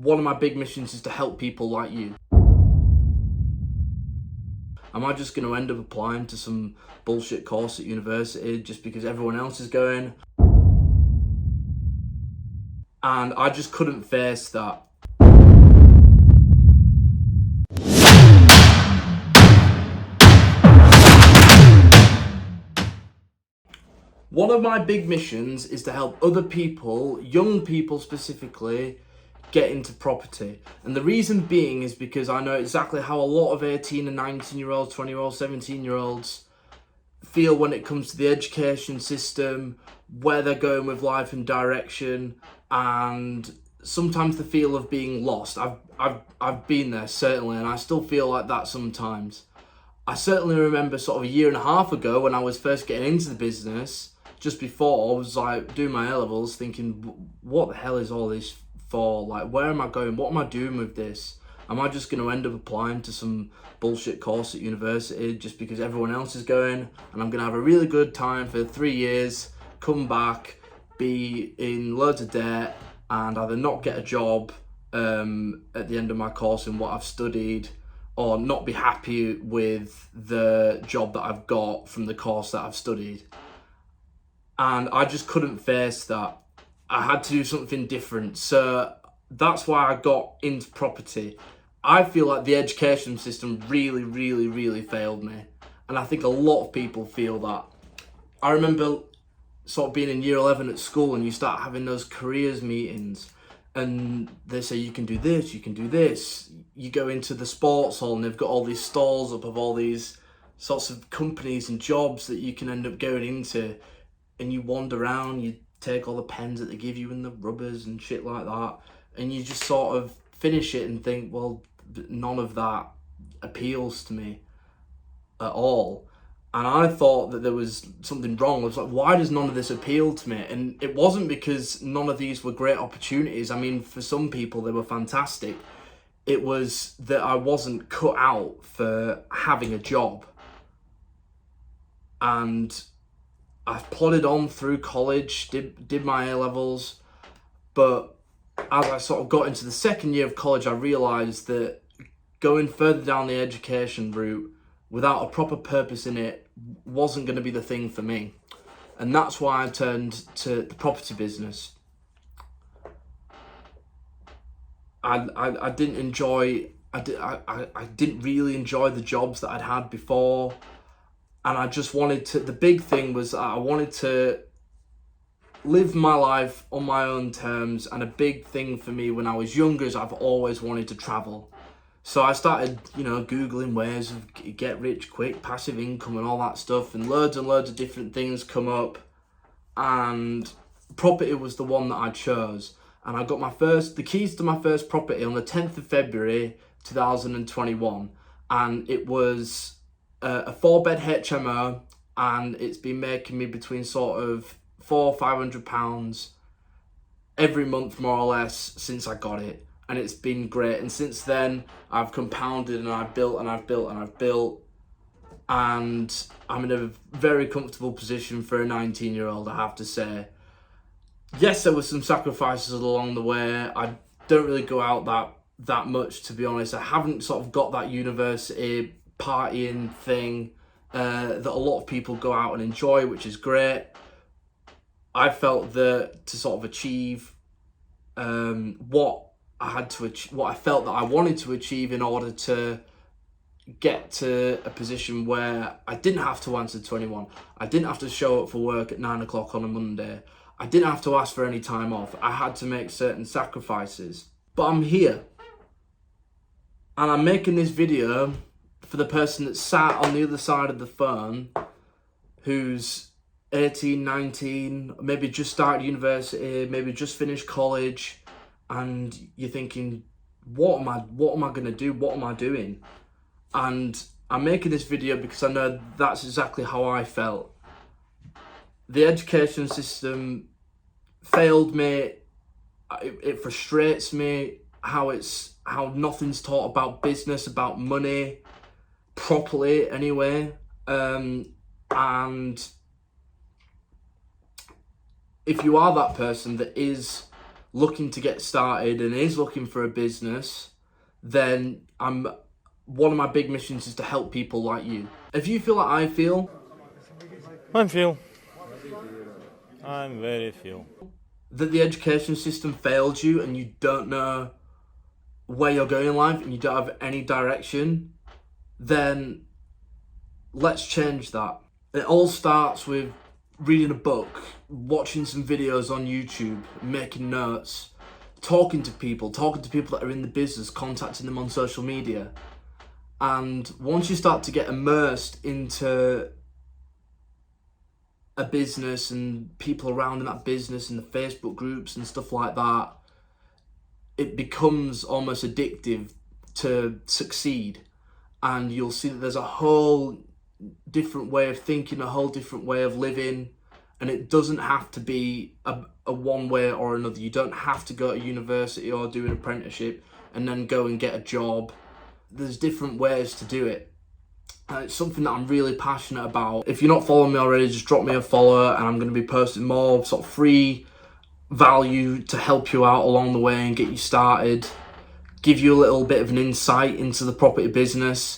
one of my big missions is to help people like you. Am I just going to end up applying to some bullshit course at university just because everyone else is going? And I just couldn't face that. One of my big missions is to help other people, young people specifically, get into property. And the reason being is because I know exactly how a lot of 18 and 19-year-olds, 20-year-olds, 17-year-olds feel when it comes to the education system, where they're going with life and direction, and sometimes the feel of being lost. I've been there, certainly, and I still feel like that sometimes. I certainly remember sort of a year and a half ago when I was first getting into the business, just before I was like doing my A-levels, thinking, what the hell is all this for? Like, where am I going? What am I doing with this? Am I just going to end up applying to some bullshit course at university just because everyone else is going, and I'm going to have a really good time for 3 years, come back, be in loads of debt, and either not get a job at the end of my course in what I've studied, or not be happy with the job that I've got from the course that I've studied. And I just couldn't face that. I had to do something different. So that's why I got into property. I feel like the education system really failed me. And I think a lot of people feel that. I remember sort of being in year 11 at school, and you start having those careers meetings, and they say you can do this, you can do this. You go into the sports hall and they've got all these stalls up of all these sorts of companies and jobs that you can end up going into. And you wander around, you take all the pens that they give you and the rubbers and shit like that, and you just sort of finish it and think, well, none of that appeals to me at all. And I thought that there was something wrong. I was like, why does none of this appeal to me? And it wasn't because none of these were great opportunities. I mean, for some people, they were fantastic. It was that I wasn't cut out for having a job. And I plodded on through college, did my A-levels, but as I sort of got into the second year of college, I realised that going further down the education route without a proper purpose in it wasn't going to be the thing for me. And that's why I turned to the property business. I didn't really enjoy the jobs that I'd had before. And I just wanted to, the big thing was I wanted to live my life on my own terms. And a big thing for me when I was younger is I've always wanted to travel. So I started, Googling ways of get rich quick, passive income and all that stuff. And loads of different things come up. And property was the one that I chose. And I got the keys to my first property on the 10th of February, 2021. And it was a 4-bed HMO, and it's been making me between sort of £400-500 every month, more or less, since I got it. And it's been great. And since then, I've compounded and I've built and I've built and I've built. And I'm in a very comfortable position for a 19-year-old, I have to say. Yes, there were some sacrifices along the way. I don't really go out that much, to be honest. I haven't sort of got that university partying thing that a lot of people go out and enjoy, which is great. I felt that to sort of achieve what I felt that I wanted to achieve in order to get to a position where I didn't have to answer 21. I didn't have to show up for work at 9 o'clock on a Monday. I didn't have to ask for any time off. I had to make certain sacrifices. But I'm here. And I'm making this video for the person that sat on the other side of the phone, who's 18, 19, maybe just started university, maybe just finished college, and you're thinking, what am I going to do? What am I doing? And I'm making this video because I know that's exactly how I felt. The education system failed me. It frustrates me how nothing's taught about business, about money, properly anyway. And if you are that person that is looking to get started and is looking for a business, then one of my big missions is to help people like you. If you feel like I feel, I'm very feel. that the education system failed you and you don't know where you're going in life and you don't have any direction, then let's change that. It all starts with reading a book, watching some videos on YouTube, making notes, talking to people that are in the business, contacting them on social media. And once you start to get immersed into a business and people around in that business and the Facebook groups and stuff like that, it becomes almost addictive to succeed. And you'll see that there's a whole different way of thinking, a whole different way of living, and it doesn't have to be a one way or another. You don't have to go to university or do an apprenticeship and then go and get a job. There's different ways to do it. It's something that I'm really passionate about. If you're not following me already, just drop me a follow, and I'm going to be posting more sort of free value to help you out along the way and get you started, give you a little bit of an insight into the property business,